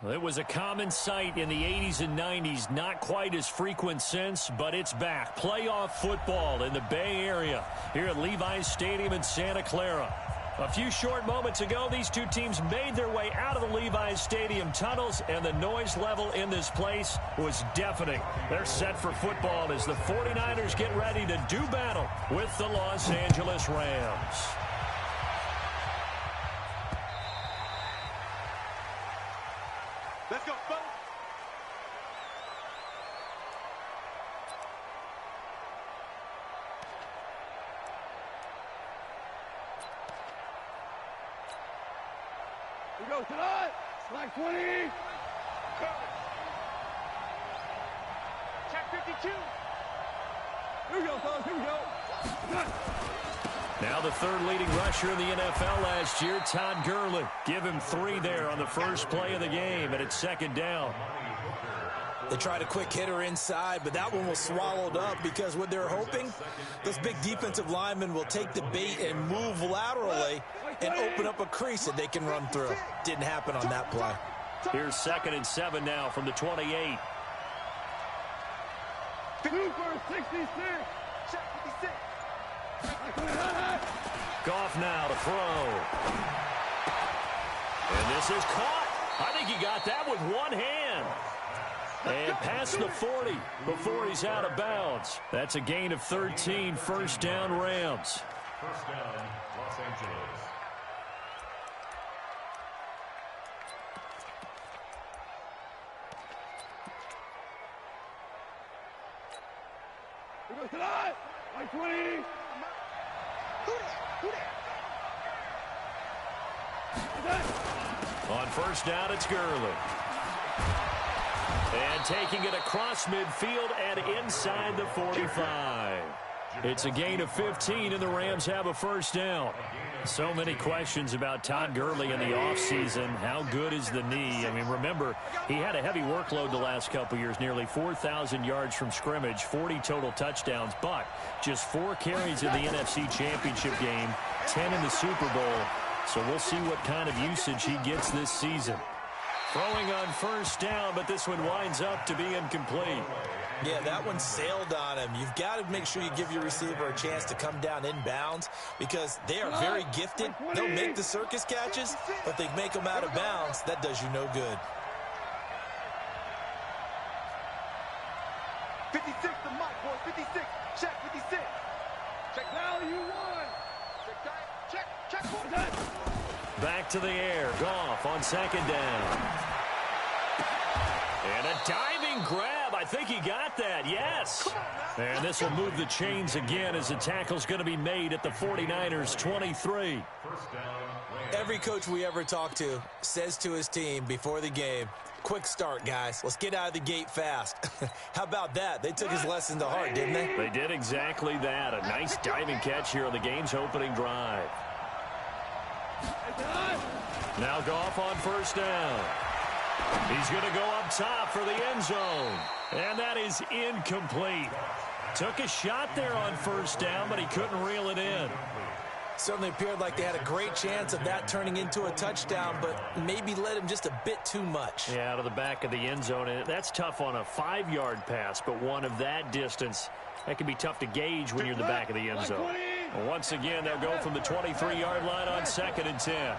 It was a common sight in the 80s and 90s, not quite as frequent since, but it's back. Playoff football in the Bay Area here at Levi's Stadium in Santa Clara. A few short moments ago, these two teams made their way out of the Levi's Stadium tunnels, and the noise level in this place was deafening. They're set for football as the 49ers get ready to do battle with the Los Angeles Rams. Let's go, folks. Here we go, tonight. Slack 20. Check 52. Here we go, fellas. Here we go. Now the third leading rusher in the NFL last year, Todd Gurley. Give him 3 there on the first play of the game, and it's second down. They tried a quick hitter inside, but that one was swallowed up because what they're hoping, this big defensive lineman will take the bait and move laterally and open up a crease that they can run through. Didn't happen on that play. Here's 2nd and 7 now from the 28. 2 for 66. Check 56. Goff now to throw. And this is caught. I think he got that with one hand. And past the 40 before he's out of bounds. That's a gain of 13, first down Rams. First down, Los Angeles. Here goes tonight. Like 20. On first down, it's Gurley. And taking it across midfield and inside the 45. It's a gain of 15, and the Rams have a first down. So many questions about Todd Gurley in the offseason. How good is the knee? I mean, remember, he had a heavy workload the last couple years, nearly 4,000 yards from scrimmage, 40 total touchdowns, but just 4 carries in the NFC Championship game, 10 in the Super Bowl. So we'll see what kind of usage he gets this season. Throwing on first down, but this one winds up to be incomplete. Yeah, that one sailed on him. You've got to make sure you give your receiver a chance to come down inbounds because they are very gifted. They'll make the circus catches, but they make them out of bounds. That does you no good. 56 to Mike, boy. 56. Check 56. Check value 1. Check time. Check 1. Back to the air. Goff on second down. And a diving grab. I think he got that. Yes. And this will move the chains again as the tackle's going to be made at the 49ers 23. Every coach we ever talk to says to his team before the game, quick start, guys. Let's get out of the gate fast. How about that? They took his lesson to heart, didn't they? They did exactly that. A nice diving catch here on the game's opening drive. Now Goff on first down. He's going to go up top for the end zone. And that is incomplete. Took a shot there on first down, but he couldn't reel it in. Certainly appeared like they had a great chance of that turning into a touchdown, but maybe led him just a bit too much. Yeah, out of the back of the end zone. And that's tough on a 5-yard pass, but one of that distance, that can be tough to gauge when you're in the back of the end zone. Well, once again, they'll go from the 23-yard line on 2nd and 10.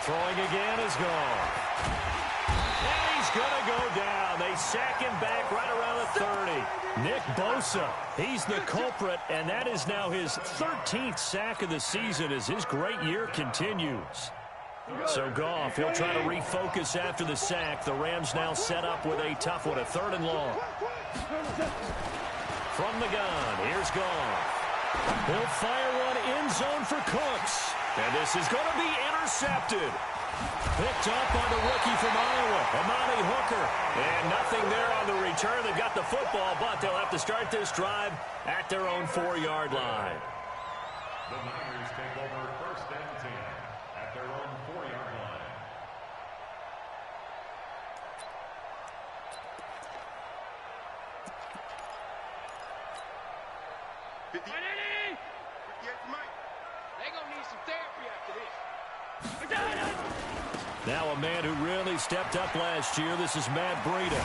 Throwing again is gone. And he's going to go down. They sack him back right around the 30. Nick Bosa, he's the culprit, and that is now his 13th sack of the season as his great year continues. So Goff, he'll try to refocus after the sack. The Rams now set up with a tough one, a 3rd and long. From the gun, here's Goff. He'll fire one end zone for Cooks. And this is going to be intercepted. Picked up on the rookie from Iowa, Amani Hooker. And nothing there on the return. They've got the football, but they'll have to start this drive at their own 4-yard line. The Niners take over 1st and 10 at their own 4-yard line. They're going to need some therapy after this. Now a man who really stepped up last year. This is Matt Breida.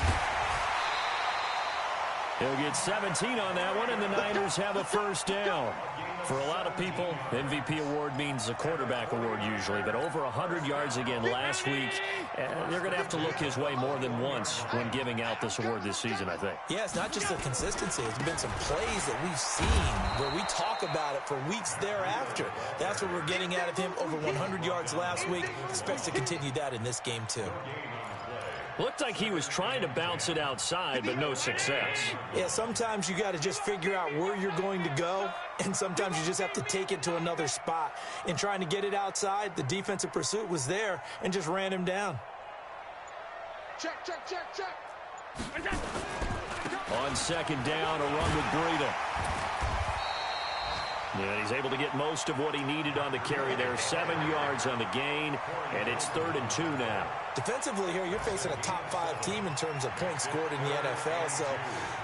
He'll get 17 on that one, and the Niners have a first down. For a lot of people, MVP award means a quarterback award usually, but over 100 yards again last week. They're going to have to look his way more than once when giving out this award this season, I think. Yeah, it's not just the consistency. It's been some plays that we've seen where we talk about it for weeks thereafter. That's what we're getting out of him. Over 100 yards last week. Expects to continue that in this game, too. Looked like he was trying to bounce it outside, but no success. Yeah, sometimes you got to just figure out where you're going to go, and sometimes you just have to take it to another spot. In trying to get it outside, the defensive pursuit was there and just ran him down. Check, check, check, check. On second down, a run with Breida. Yeah, he's able to get most of what he needed on the carry there. 7 yards on the gain, and it's 3rd and 2 now. Defensively here, you're facing a top-5 team in terms of points scored in the NFL. So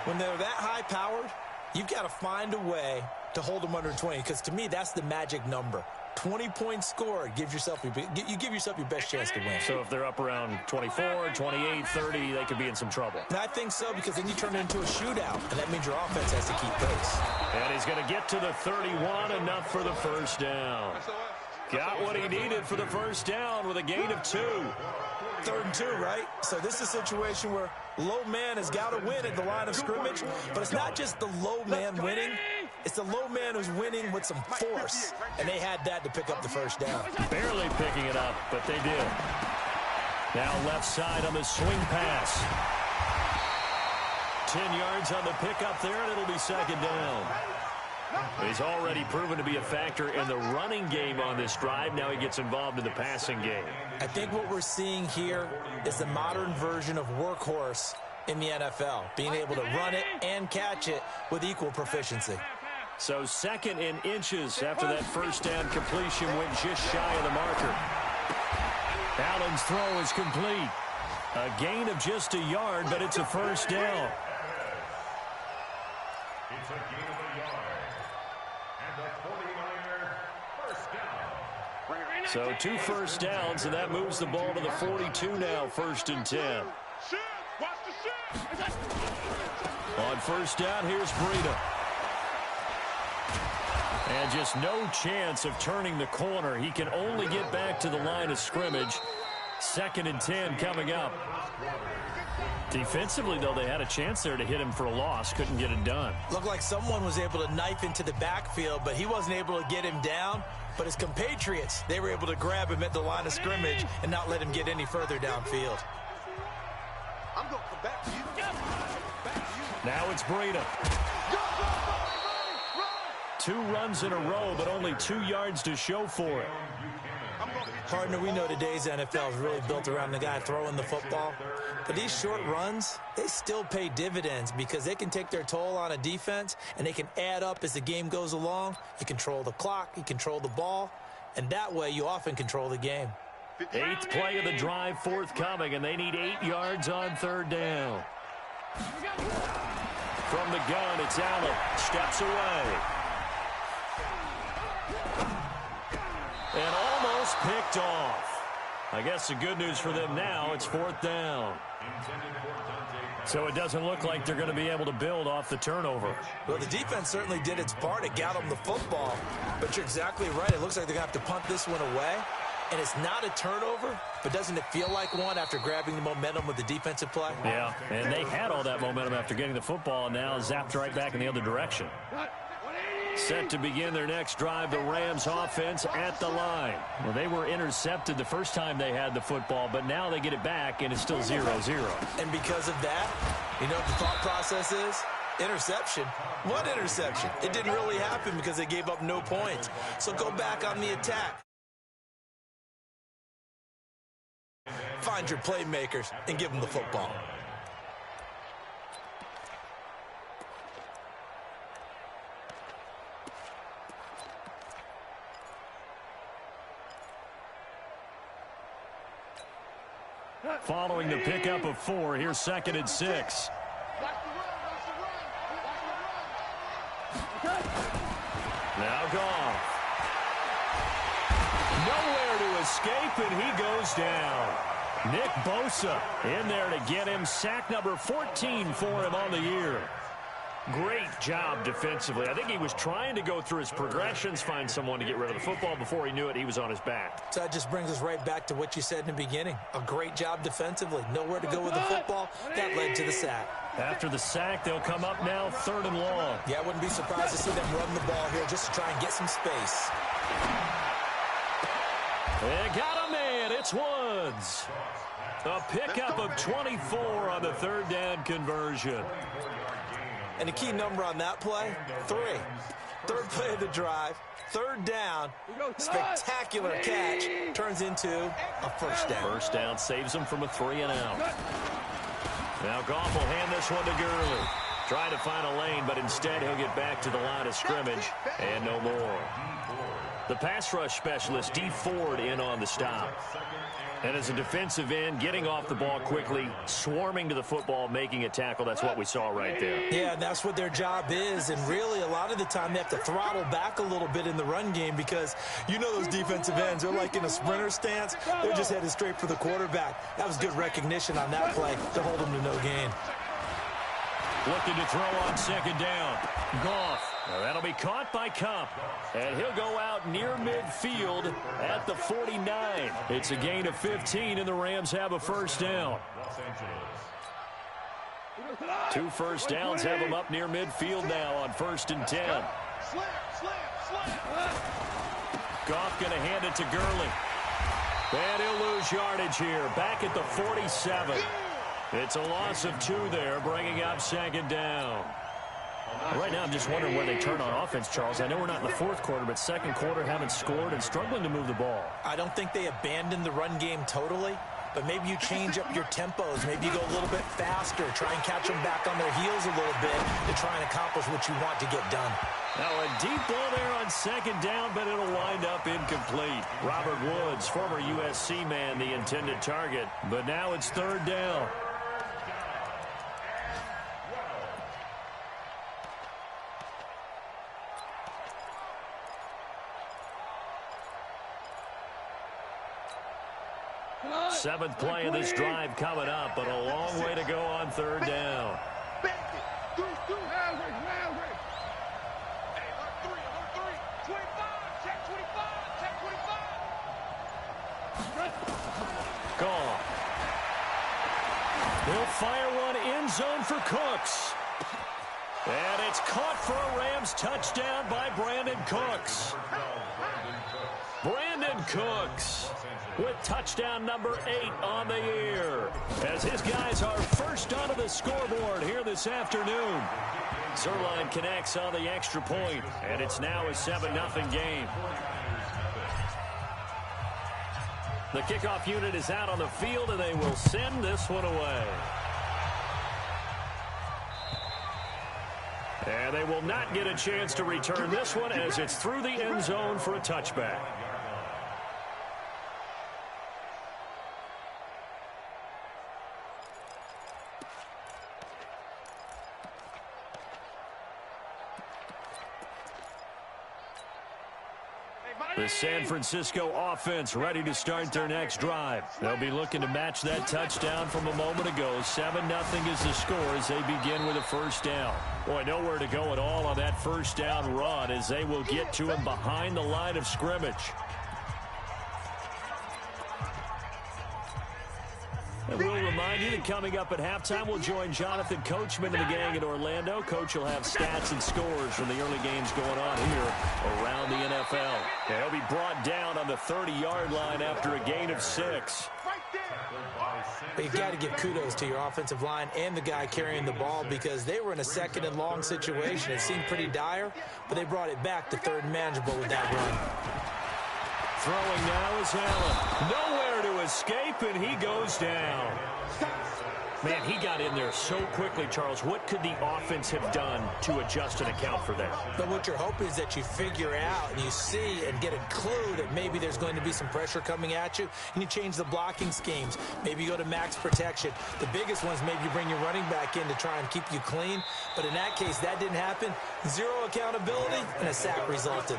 when they're that high-powered, you've got to find a way to hold them under 20, because to me, that's the magic number. 20 points scored, you give yourself your best chance to win. So if they're up around 24, 28, 30, they could be in some trouble. And I think so, because then you turn it into a shootout, and that means your offense has to keep pace. And he's going to get to the 31, enough for the first down. Got what he needed for the first down with a gain of 2. 3rd and 2, right? So this is a situation where low man has got to win at the line of scrimmage, but it's not just the low man winning. It's the low man who's winning with some force, and they had that to pick up the first down. Barely picking it up, but they did. Now left side on the swing pass. 10 yards on the pickup there, and it'll be second down. He's already proven to be a factor in the running game on this drive. Now he gets involved in the passing game. I think what we're seeing here is the modern version of workhorse in the NFL, being able to run it and catch it with equal proficiency. So 2nd and inches after that first down completion went just shy of the marker. Allen's throw is complete. A gain of just a yard, but it's a first down. It's a gain of a yard. And the 49er first down. So 2 first downs, and that moves the ball to the 42 now, 1st and 10. On first down, here's Breida. And just no chance of turning the corner. He can only get back to the line of scrimmage. 2nd and 10 coming up. Defensively, though, they had a chance there to hit him for a loss. Couldn't get it done. Looked like someone was able to knife into the backfield, but he wasn't able to get him down. But his compatriots, they were able to grab him at the line of scrimmage and not let him get any further downfield. I'm going to come back to you. Now it's Breida. 2 runs in a row, but only 2 yards to show for it. Partner, we know today's NFL is really built around the guy throwing the football. But these short runs, they still pay dividends because they can take their toll on a defense, and they can add up as the game goes along. You control the clock, you control the ball, and that way you often control the game. 8th play of the drive forthcoming, and they need 8 yards on 3rd down. From the gun, it's Allen. Steps away. And almost picked off. I guess the good news for them now, it's 4th down. So it doesn't look like they're going to be able to build off the turnover. Well, the defense certainly did its part. It got them the football. But you're exactly right. It looks like they're going to have to punt this one away. And it's not a turnover, but doesn't it feel like one after grabbing the momentum with the defensive play? Yeah, and they had all that momentum after getting the football, and now zapped right back in the other direction. Set to begin their next drive, the Rams offense at the line. Well, they were intercepted the first time they had the football, but now they get it back, and it's still 0-0. And because of that, you know what the thought process is? Interception. What interception? It didn't really happen because they gave up no points. So go back on the attack. Find your playmakers and give them the football. Following the pickup of 4, here's 2nd and 6. Now Goff. escape, and he goes down. Nick Bosa in there to get him. Sack number 14 for him on the year. Great job defensively. I think he was trying to go through his progressions, find someone to get rid of the football. Before he knew it, he was on his back. So that just brings us right back to what you said in the beginning. A great job defensively. Nowhere to go with the football. That led to the sack. After the sack, they'll come up now 3rd and long. Yeah, I wouldn't be surprised to see them run the ball here just to try and get some space. They got a man. It's Woods. A pickup of 24 on the 3rd down conversion. And the key number on that play, 3. 3rd play of the drive, 3rd down, spectacular catch, turns into a 1st down. 1st down saves him from a 3 and out. Now Goff will hand this one to Gurley. Trying to find a lane, but instead he'll get back to the line of scrimmage and no more. The pass rush specialist, D. Ford, in on the stop. And as a defensive end, getting off the ball quickly, swarming to the football, making a tackle, that's what we saw right there. Yeah, that's what their job is. And really, a lot of the time, they have to throttle back a little bit in the run game because you know those defensive ends, they're like in a sprinter stance. They're just headed straight for the quarterback. That was good recognition on that play to hold them to no gain. Looking to throw on 2nd down. Goff. Now that'll be caught by Kupp. And he'll go out near midfield at the 49. It's a gain of 15, and the Rams have a 1st down. 2 first downs have them up near midfield now on 1st and 10. Goff going to hand it to Gurley. And he'll lose yardage here. Back at the 47. It's a loss of 2 there, bringing up 2nd down. Right now, I'm just wondering where they turn on offense, Charles. I know we're not in the 4th quarter, but 2nd quarter haven't scored and struggling to move the ball. I don't think they abandoned the run game totally, but maybe you change up your tempos. Maybe you go a little bit faster, try and catch them back on their heels a little bit to try and accomplish what you want to get done. Now a deep ball there on 2nd down, but it'll wind up incomplete. Robert Woods, former USC man, the intended target, but now it's 3rd down. Seventh play of this drive coming up, but a long way to go on 3rd down. Gone. He'll fire one end zone for Cooks. And it's caught for a Rams touchdown by Brandon Cooks. Brandon Cooks with touchdown number 8 on the year, as his guys are first onto the scoreboard here this afternoon. Zerline connects on the extra point, and it's now a 7-0 game. The kickoff unit is out on the field, and they will send this one away. And they will not get a chance to return this one as it's through the end zone for a touchback. The San Francisco offense ready to start their next drive. They'll be looking to match that touchdown from a moment ago. 7-0 is the score as they begin with a 1st down. Boy, nowhere to go at all on that 1st down run as they will get to him behind the line of scrimmage. And we'll remind you that coming up at halftime, we'll join Jonathan Coachman and the gang in Orlando. Coach will have stats and scores from the early games going on here around the NFL. And he'll be brought down on the 30-yard line after a gain of 6. But you've got to give kudos to your offensive line and the guy carrying the ball because they were in a 2nd and long situation. It seemed pretty dire, but they brought it back to 3rd and manageable with that run. Throwing now is Allen. Nowhere to escape, and he goes down. Man, he got in there so quickly, Charles. What could the offense have done to adjust and account for that? But what you're hoping is that you figure out and you see and get a clue that maybe there's going to be some pressure coming at you, and you change the blocking schemes. Maybe you go to max protection. The biggest ones, maybe you bring your running back in to try and keep you clean. But in that case, that didn't happen. 0 accountability, and a sack resulted.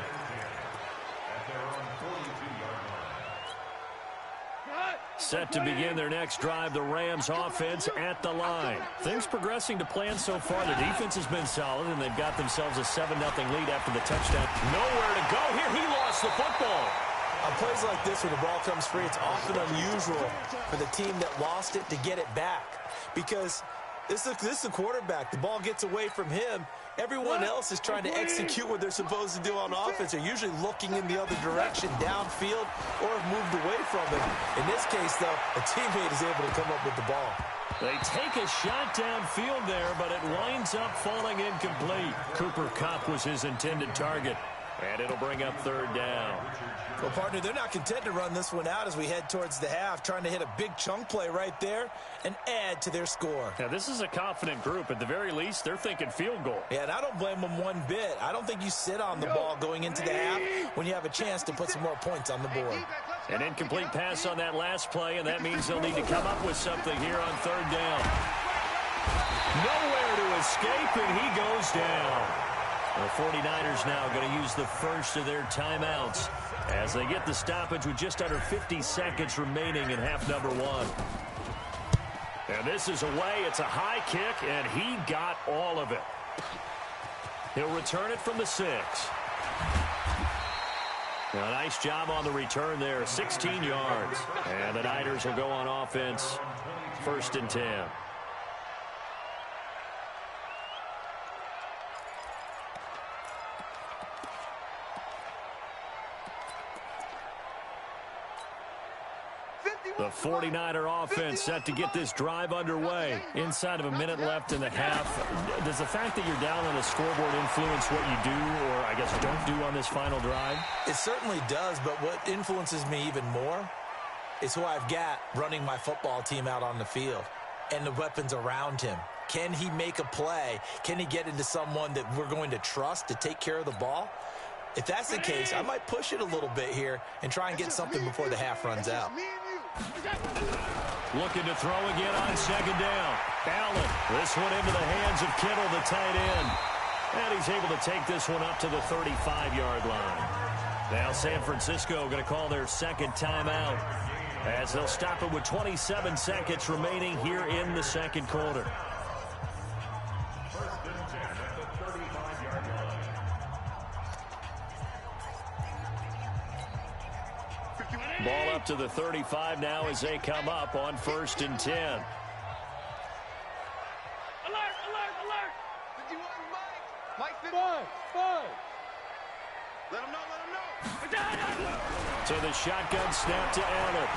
set to begin their next drive. The Rams offense at the line. Things progressing to plan so far. The defense has been solid, and they've got themselves a 7-0 lead after the touchdown. Nowhere to go here. He lost the football. On plays like this, when the ball comes free, it's often unusual for the team that lost it to get it back. Because this is the quarterback. The ball gets away from him. Everyone else is trying to execute what they're supposed to do on offense. They're usually looking in the other direction, downfield, or have moved away from him. In this case, though, a teammate is able to come up with the ball. They take a shot downfield there, but it winds up falling incomplete. Cooper Kupp was his intended target, and it'll bring up third down. Well, partner, they're not content to run this one out as we head towards the half, trying to hit a big chunk play right there and add to their score. Now, this is a confident group. At the very least, they're thinking field goal. Yeah, and I don't blame them one bit. I don't think you sit on the ball going into the half when you have a chance to put some more points on the board. An incomplete pass on that last play, and that means they'll need to come up with something here on third down. Nowhere to escape, and he goes down. The 49ers now going to use the first of their timeouts as they get the stoppage with just under 50 seconds remaining in half number one. And this is away. It's a high kick, and he got all of it. He'll return it from the 6. A nice job on the return there, 16 yards. And the Niners will go on offense, 1st and 10. The 49er offense set to get this drive underway. Inside of a minute left in the half. Does the fact that you're down on the scoreboard influence what you do, or I guess don't do on this final drive? It certainly does, but what influences me even more is who I've got running my football team out on the field and the weapons around him. Can he make a play? Can he get into someone that we're going to trust to take care of the ball? If that's the case, I might push it a little bit here and try and get something before the half runs out. Looking to throw again on 2nd down. Allen, this one into the hands of Kittle, the tight end. And he's able to take this one up to the 35-yard line. Now San Francisco going to call their second timeout as they'll stop it with 27 seconds remaining here in the second quarter. Ball up to the 35 now as they come up on 1st and 10. Alert, alert! 51, Mike. Mike, 5. Let him know. To the shotgun snap to Allen.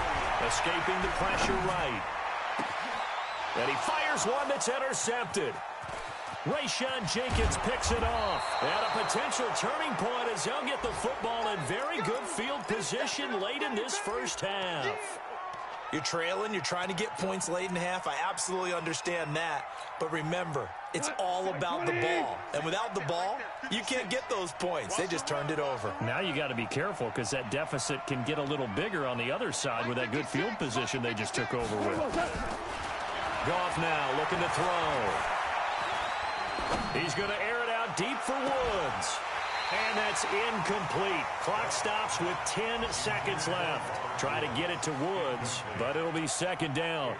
Escaping the pressure right. And he fires one that's intercepted. Rayshon Jenkins picks it off. And a potential turning point as they'll get the football in very good field position late in this first half. You're trailing. You're trying to get points late in half. I absolutely understand that. But remember, it's all about the ball. And without the ball, you can't get those points. They just turned it over. Now you got to be careful because that deficit can get a little bigger on the other side with that good field position they just took over with. Goff now looking to throw. He's going to air it out deep for Woods. And that's incomplete. Clock stops with 10 seconds left. Try to get it to Woods, but it'll be 2nd down.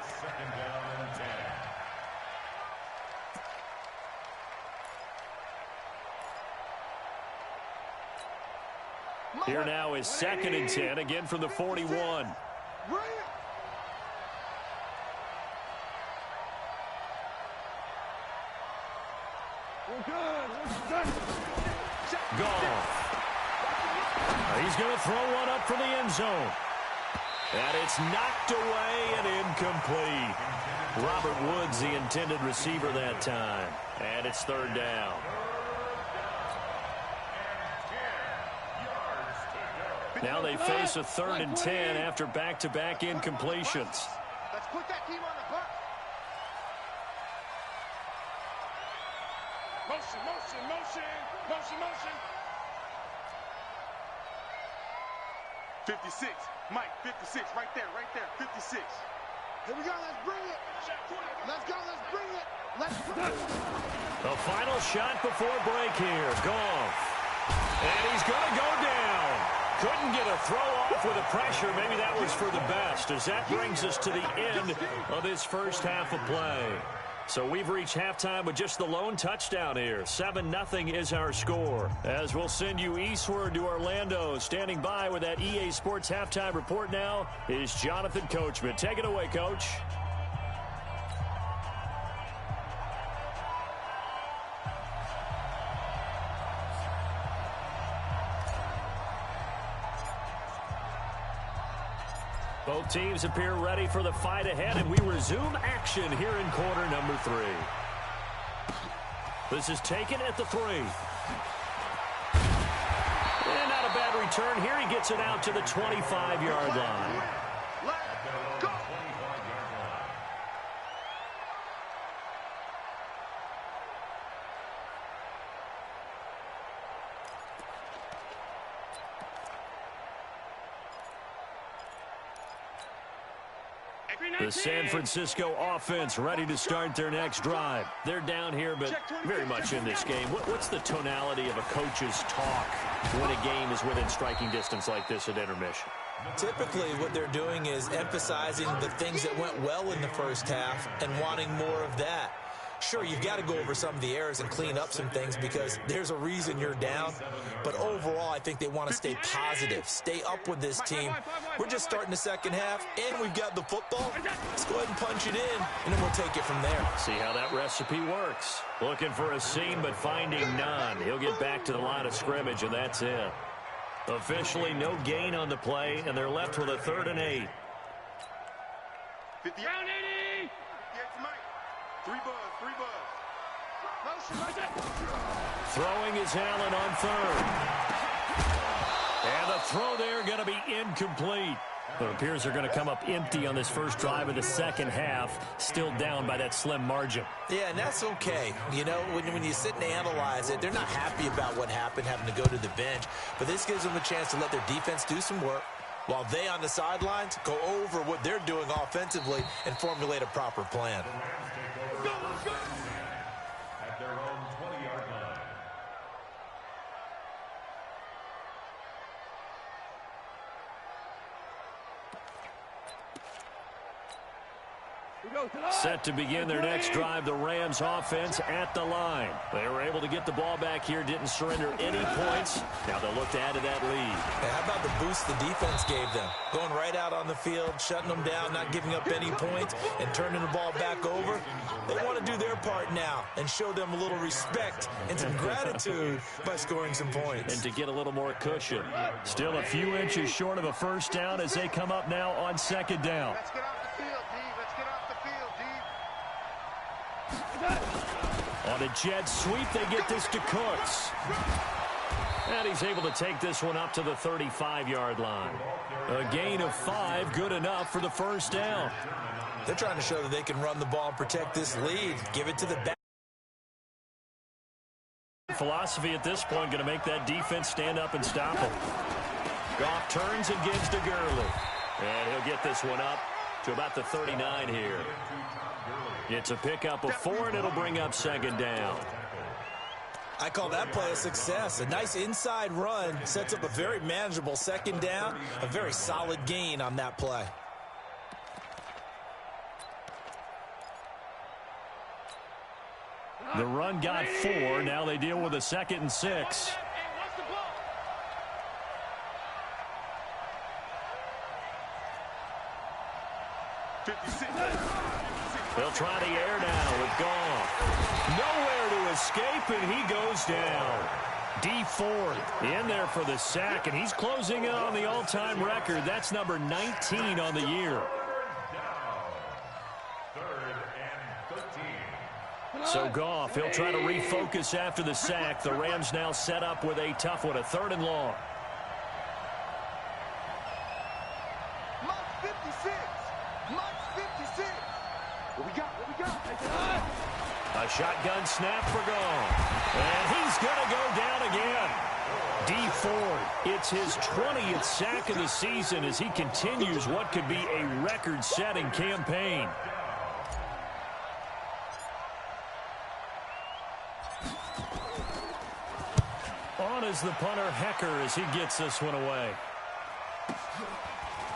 Here now is 2nd and 10, again from the 41. Goff. He's going to throw one up for the end zone. And it's knocked away and incomplete. Robert Woods, the intended receiver that time. And it's 3rd down. Now they face a 3rd and 10 after back-to-back incompletions. Let's put that team on the bus. Motion. 56. Mike, 56. Right there. 56. Here we go. Let's bring it. Let's bring it. The final shot before break here. Goff. And he's going to go down. Couldn't get a throw off with the pressure. Maybe that was for the best, as that brings us to the end of this first half of play. So we've reached halftime with just the lone touchdown here. 7-0 is our score. As we'll send you eastward to Orlando. Standing by with that EA Sports halftime report now is Jonathan Coachman. Take it away, Coach. Both teams appear ready for the fight ahead, and we resume action here in quarter number 3. This is taken at the 3. And not a bad return here. He gets it out to the 25-yard line. Let's go. The San Francisco offense ready to start their next drive. They're down here, but very much in this game. What's the tonality of a coach's talk when a game is within striking distance like this at intermission? Typically, what they're doing is emphasizing the things that went well in the first half and wanting more of that. Sure, you've got to go over some of the errors and clean up some things because there's a reason you're down. But overall, I think they want to stay positive, stay up with this team. We're just starting the second half, and we've got the football. Let's go ahead and punch it in, and then we'll take it from there. See how that recipe works. Looking for a seam, but finding none. He'll get back to the line of scrimmage, and that's it. Officially no gain on the play, and they're left with a 3rd and 8. 50. Round 80. 3 buzz. Throwing is Allen on 3rd. And the throw there going to be incomplete. It appears they're going to come up empty on this first drive of the second half, still down by that slim margin. Yeah, and that's okay. You know, when you sit and analyze it, they're not happy about what happened, having to go to the bench. But this gives them a chance to let their defense do some work, while they on the sidelines go over what they're doing offensively and formulate a proper plan. At their own 20-yard line. Set to begin their next drive, the Rams offense at the line. They were able to get the ball back here, didn't surrender any points. Now they'll look to add to that lead. How about the boost the defense gave them? Going right out on the field, shutting them down, not giving up any points, and turning the ball back over. They want to do their part now and show them a little respect and some gratitude by scoring some points. And to get a little more cushion. Still a few inches short of a first down as they come up now on 2nd down. Let's get off the field, D. Let's get off the field, D. On a jet sweep, they get this to Cooks. And he's able to take this one up to the 35-yard line. A gain of 5, good enough for the first down. They're trying to show that they can run the ball and protect this lead. Give it to the back. Philosophy at this point going to make that defense stand up and stop him. Goff turns and gives to Gurley. And he'll get this one up to about the 39 here. It's a pickup of 4, and it'll bring up 2nd down. I call that play a success. A nice inside run sets up a very manageable 2nd down. A very solid gain on that play. The run got 4. Now they deal with a 2nd and 6. They'll try the air now with Goff. Nowhere to escape, and he goes down. D Ford in there for the sack, and he's closing in on the all-time record. That's number 19 on the year. So Goff, he'll try to refocus after the sack. The Rams now set up with a tough one, a 3rd and long. Mike 56. What we got? A shotgun snap for Goff. And he's going to go down again. D Ford, it's his 20th sack of the season as he continues what could be a record-setting campaign. On is the punter, Hecker, as he gets this one away.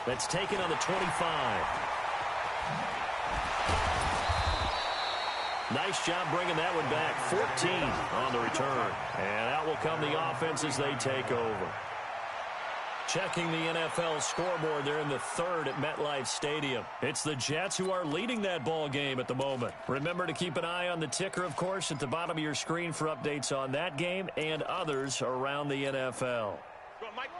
That's taken on the 25. Nice job bringing that one back. 14 on the return. And out will come the offense as they take over. Checking the NFL scoreboard, they're in the third at MetLife Stadium. It's the Jets who are leading that ball game at the moment. Remember to keep an eye on the ticker, of course, at the bottom of your screen for updates on that game and others around the NFL.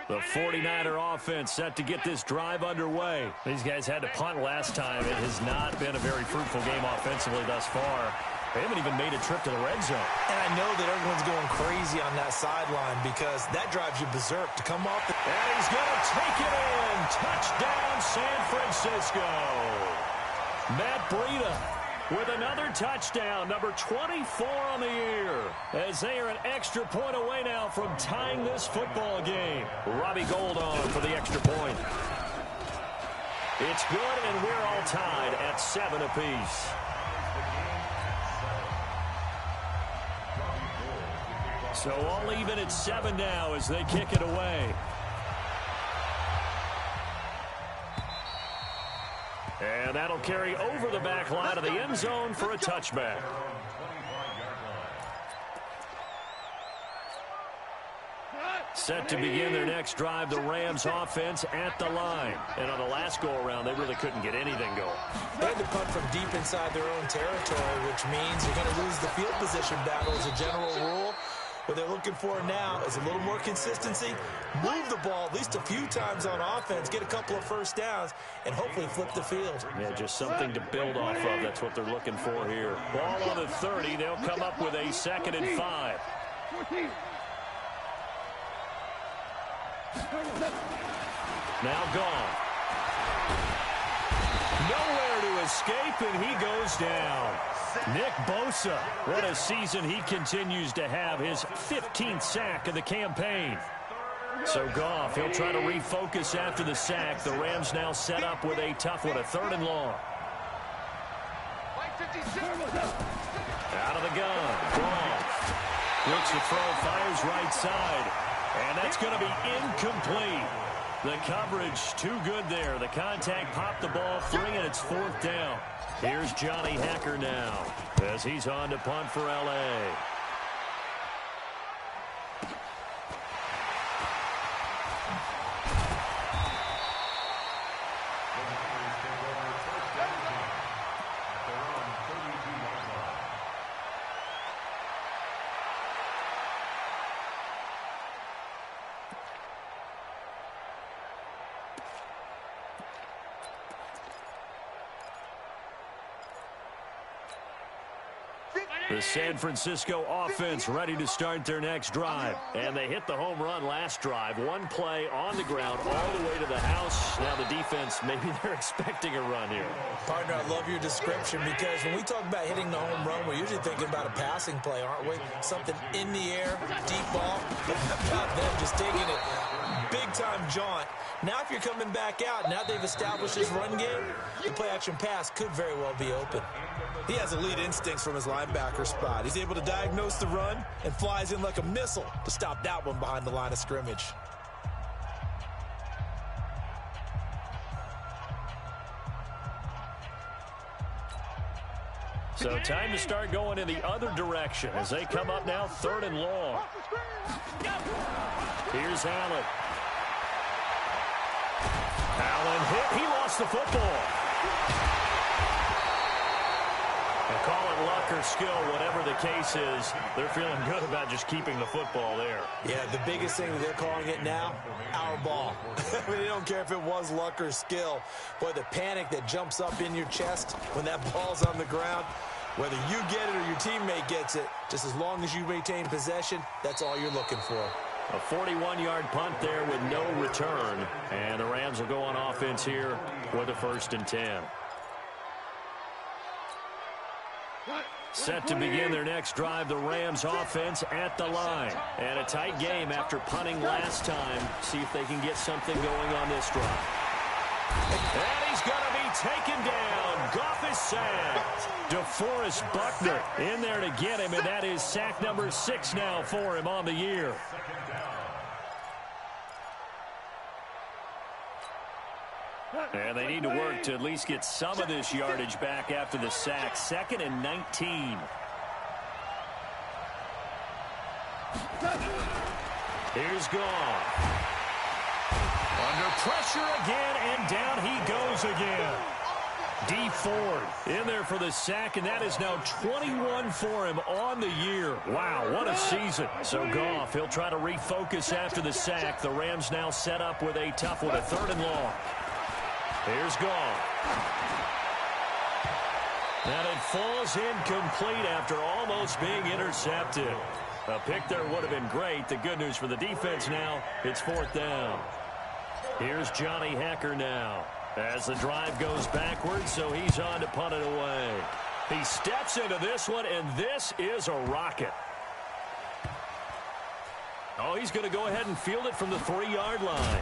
The 49er offense set to get this drive underway. These guys had to punt last time. It has not been a very fruitful game offensively thus far. They haven't even made a trip to the red zone. And I know that everyone's going crazy on that sideline because that drives you berserk to come off. And he's going to take it in. Touchdown, San Francisco. Matt Breida with another touchdown, number 24 on the year, as they are an extra point away now from tying this football game. Robbie Gould on for the extra point. It's good, and we're all tied at 7 apiece. So all even at 7 now as they kick it away. And that'll carry over the back line of the end zone for a touchback. Set to begin their next drive, the Rams offense at the line. And on the last go-around, they really couldn't get anything going. They had to punt from deep inside their own territory, which means you're going to lose the field position battle as a general rule. What they're looking for now is a little more consistency, move the ball at least a few times on offense, get a couple of first downs, and hopefully flip the field. Yeah, just something to build off of. That's what they're looking for here. Ball on the 30. They'll come up with a 2nd and 5. Now gone. Nowhere to escape, and he goes down. Nick Bosa, what a season he continues to have, his 15th sack of the campaign. So Goff, he'll try to refocus after the sack. The Rams now set up with a tough one, a 3rd and long. Out of the gun, Goff looks to throw, fires right side, and that's going to be incomplete. The coverage too good there. The contact popped the ball free, and it's 4th down. Here's Johnny Hacker now as he's on to punt for L.A. The San Francisco offense ready to start their next drive. And they hit the home run last drive. One play on the ground all the way to the house. Now the defense, maybe they're expecting a run here. Partner, I love your description because when we talk about hitting the home run, we're usually thinking about a passing play, aren't we? Something in the air, deep ball. But how about them just taking it big-time jaunt? Now if you're coming back out, now they've established his run game, the play-action pass could very well be open. He has elite instincts from his linebacker spot. He's able to diagnose the run and flies in like a missile to stop that one behind the line of scrimmage. So time to start going in the other direction as they come up now 3rd and long. Here's Allen. Allen hit. He lost the football. And call it luck or skill, whatever the case is, they're feeling good about just keeping the football there. Yeah, the biggest thing that they're calling it now, our ball. I mean, they don't care if it was luck or skill. Boy, the panic that jumps up in your chest when that ball's on the ground, whether you get it or your teammate gets it, just as long as you maintain possession, that's all you're looking for. A 41-yard punt there with no return. And the Rams will go on offense here with a 1st and 10. Set to begin their next drive, the Rams offense at the line. And a tight game after punting last time. See if they can get something going on this drive. And he's going to be taken down. Goff is sacked. DeForest Buckner in there to get him, and that is sack number 6 now for him on the year. And they need to work to at least get some of this yardage back after the sack. 2nd and 19. Here's Goff. Under pressure again, and down he goes again. D Ford in there for the sack, and that is now 21 for him on the year. Wow, what a season. So Goff, he'll try to refocus after the sack. The Rams now set up with a tough one, a 3rd and long. Here's Goff. And it falls incomplete after almost being intercepted. A pick there would have been great. The good news for the defense now, it's 4th down. Here's Johnny Hecker now as the drive goes backwards, so he's on to punt it away. He steps into this one, and this is a rocket. Oh, he's going to go ahead and field it from the 3-yard line.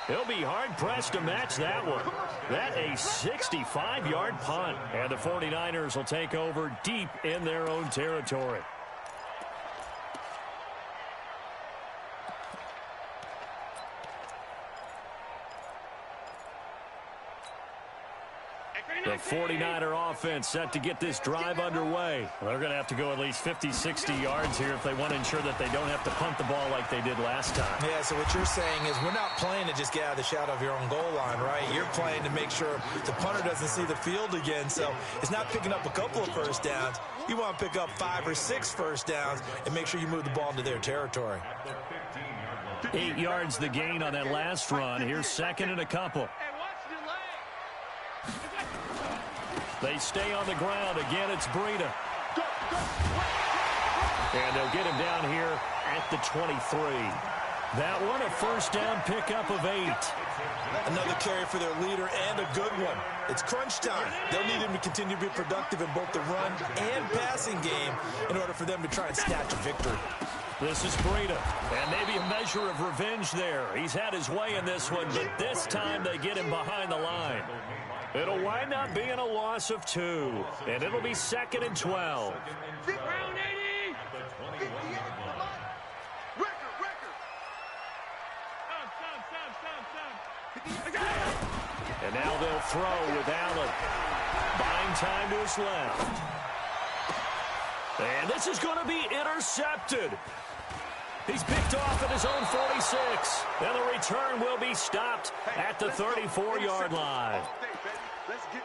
He'll be hard-pressed to match that one. That a 65-yard punt. And the 49ers will take over deep in their own territory. The 49er offense set to get this drive underway. They're going to have to go at least 50, 60 yards here if they want to ensure that they don't have to punt the ball like they did last time. Yeah, so what you're saying is we're not playing to just get out of the shadow of your own goal line, right? You're playing to make sure the punter doesn't see the field again. So it's not picking up a couple of first downs. You want to pick up 5 or 6 first downs and make sure you move the ball into their territory. 8 yards the gain on that last run. Here's 2nd and a couple. They stay on the ground. Again, it's Breida. And they'll get him down here at the 23. That one, a first down pickup of 8. Another carry for their leader and a good one. It's crunch time. They'll need him to continue to be productive in both the run and passing game in order for them to try and snatch a victory. This is Breida, and maybe a measure of revenge there. He's had his way in this one, but this time they get him behind the line. It'll wind up being a loss of 2, and it'll be 2nd and 12. Round 80. And now they'll throw with Allen. Buying time to his left. And this is going to be intercepted. He's picked off at his own 46. And the return will be stopped at the 34-yard line.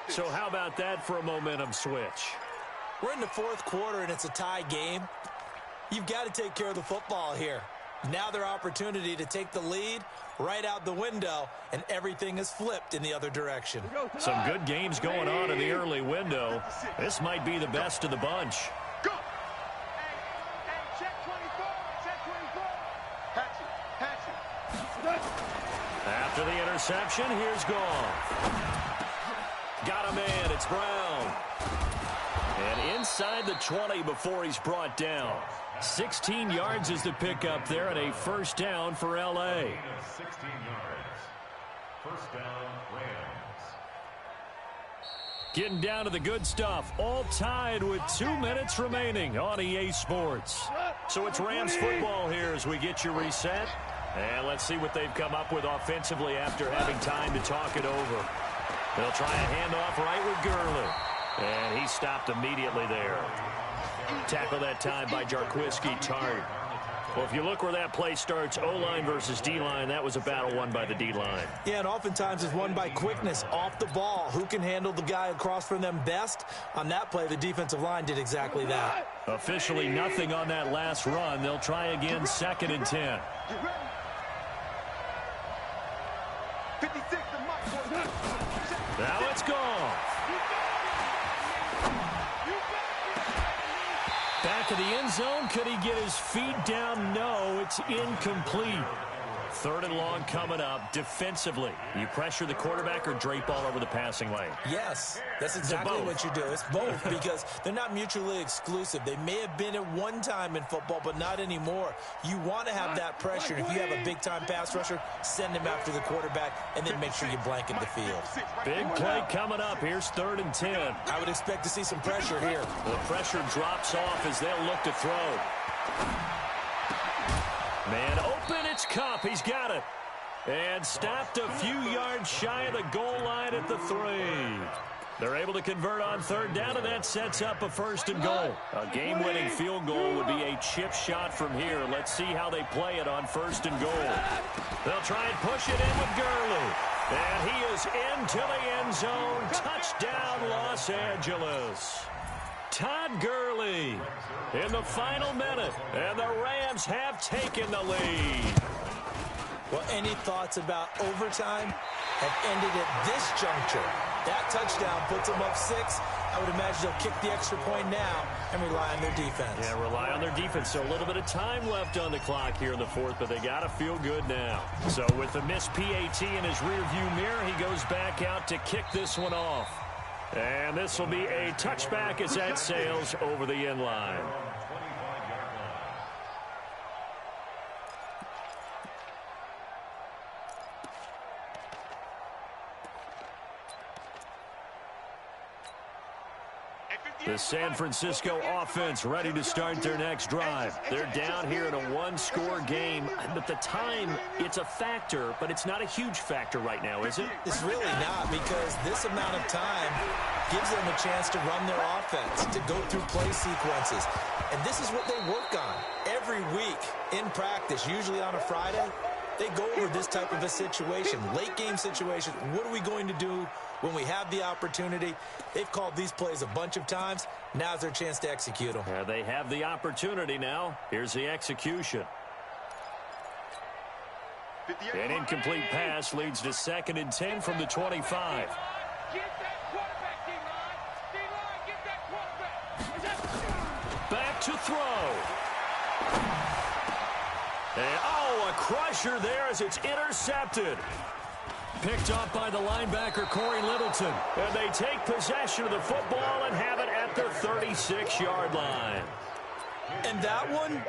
So how about that for a momentum switch? We're in the 4th quarter, and it's a tie game. You've got to take care of the football here. Now their opportunity to take the lead right out the window, and everything is flipped in the other direction. Some good games going on in the early window. This might be the best of the bunch. Go! Hey, check 24. Check 24. Hatch it. After the interception, here's Goff. Got a man. It's Brown. And inside the 20 before he's brought down. 16 yards is the pickup there, and a first down for L.A. 16 yards. First down, Rams. Getting down to the good stuff. All tied with 2 minutes remaining on EA Sports. So it's Rams football here as we get you reset. And let's see what they've come up with offensively after having time to talk it over. They'll try a handoff right with Gurley. And he stopped immediately there. Tackled that time by Jarquiski Tart. Well, if you look where that play starts, O-line versus D-line, that was a battle won by the D-line. Yeah, and oftentimes it's won by quickness off the ball. Who can handle the guy across from them best? On that play, the defensive line did exactly that. Officially nothing on that last run. They'll try again, 2nd and 10. 56 to Mike. Now it's gone. Back of the end zone. Could he get his feet down? No, it's incomplete. 3rd and long coming up. Defensively, you pressure the quarterback or drape all over the passing lane? Yes, that's exactly what you do. It's both because they're not mutually exclusive. They may have been at one time in football, but not anymore. You want to have that pressure. If you have a big-time pass rusher, send him after the quarterback, and then make sure you blanket the field. Big play coming up. Here's 3rd and 10. I would expect to see some pressure here. The pressure drops off as they'll look to throw. Man open, it's Kupp. He's got it. And stopped a few yards shy of the goal line at the 3. They're able to convert on third down, and that sets up a 1st and goal. A game-winning field goal would be a chip shot from here. Let's see how they play it on 1st and goal. They'll try and push it in with Gurley. And he is into the end zone. Touchdown, Los Angeles. Todd Gurley in the final minute, and the Rams have taken the lead. Well, any thoughts about overtime have ended at this juncture. That touchdown puts them up 6. I would imagine they'll kick the extra point now and rely on their defense. Yeah, rely on their defense. So a little bit of time left on the clock here in the 4th, but they got to feel good now. So with the missed PAT in his rearview mirror, he goes back out to kick this one off. And this will be a touchback as that sails over the end line. The San Francisco offense ready to start their next drive. They're down here in a one-score game, but the time, it's a factor, but it's not a huge factor right now, is it? It's really not, because this amount of time gives them a chance to run their offense, to go through play sequences. And this is what they work on every week in practice, usually on a Friday. They go over this type of a situation, late game situation. What are we going to do when we have the opportunity? They've called these plays a bunch of times. Now's their chance to execute them. Yeah, they have the opportunity now. Here's the execution. An incomplete pass leads to 2nd and 10 from the 25. Get that quarterback, D-line. D-line, get that quarterback. Back to throw. And, a crusher there as it's intercepted. Picked up by the linebacker, Corey Littleton. And they take possession of the football and have it at the 36-yard line. And that one,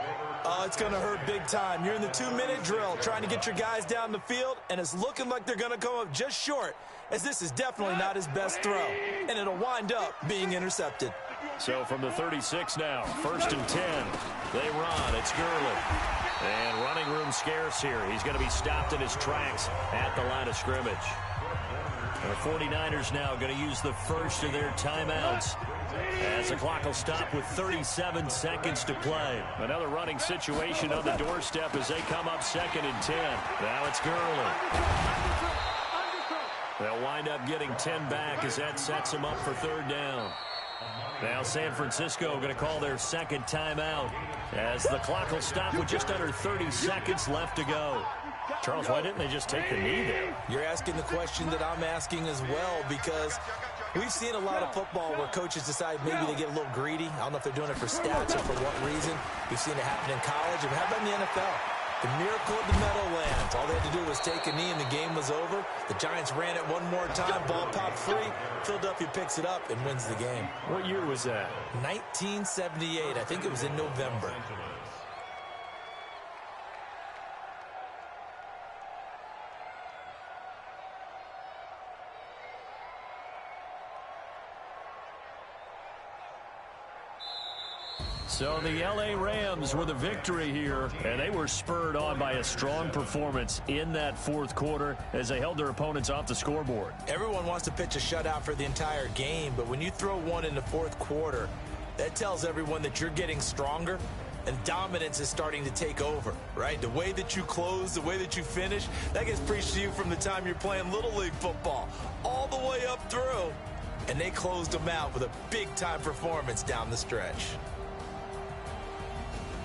it's going to hurt big time. You're in the 2-minute drill trying to get your guys down the field, and it's looking like they're going to come up just short, as this is definitely not his best throw. And it'll wind up being intercepted. So from the 36 now, 1st and 10. They run. It's Gurley. And running room scarce here. He's going to be stopped in his tracks at the line of scrimmage. And the 49ers now going to use the first of their timeouts, as the clock will stop with 37 seconds to play. Another running situation on the doorstep as they come up 2nd and 10. Now it's Gurley. They'll wind up getting 10 back as that sets them up for 3rd down. Now San Francisco going to call their 2nd timeout as the clock will stop with just under 30 seconds left to go. Charles, why didn't they just take the knee there? You're asking the question that I'm asking as well, because we've seen a lot of football where coaches decide maybe they get a little greedy. I don't know if they're doing it for stats or for what reason. We've seen it happen in college. And how about in the NFL? The miracle of the Meadowlands. All they had to do was take a knee and the game was over. The Giants ran it one more time. Ball popped free. Philadelphia picks it up and wins the game. What year was that? 1978. I think it was in November. So the L.A. Rams were the victory here, and they were spurred on by a strong performance in that 4th quarter as they held their opponents off the scoreboard. Everyone wants to pitch a shutout for the entire game, but when you throw one in the 4th quarter, that tells everyone that you're getting stronger and dominance is starting to take over, right? The way that you close, the way that you finish, that gets preached to you from the time you're playing Little League football all the way up through, and they closed them out with a big-time performance down the stretch.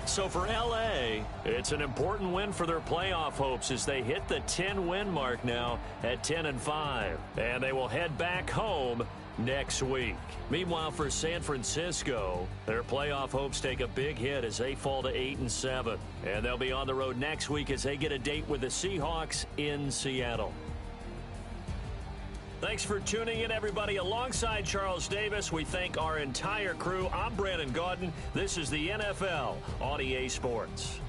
So for L.A., it's an important win for their playoff hopes as they hit the 10-win mark now at 10-5. And they will head back home next week. Meanwhile, for San Francisco, their playoff hopes take a big hit as they fall to 8-7. And they'll be on the road next week as they get a date with the Seahawks in Seattle. Thanks for tuning in, everybody. Alongside Charles Davis, we thank our entire crew. I'm Brandon Gaudin. This is the NFL on EA Sports.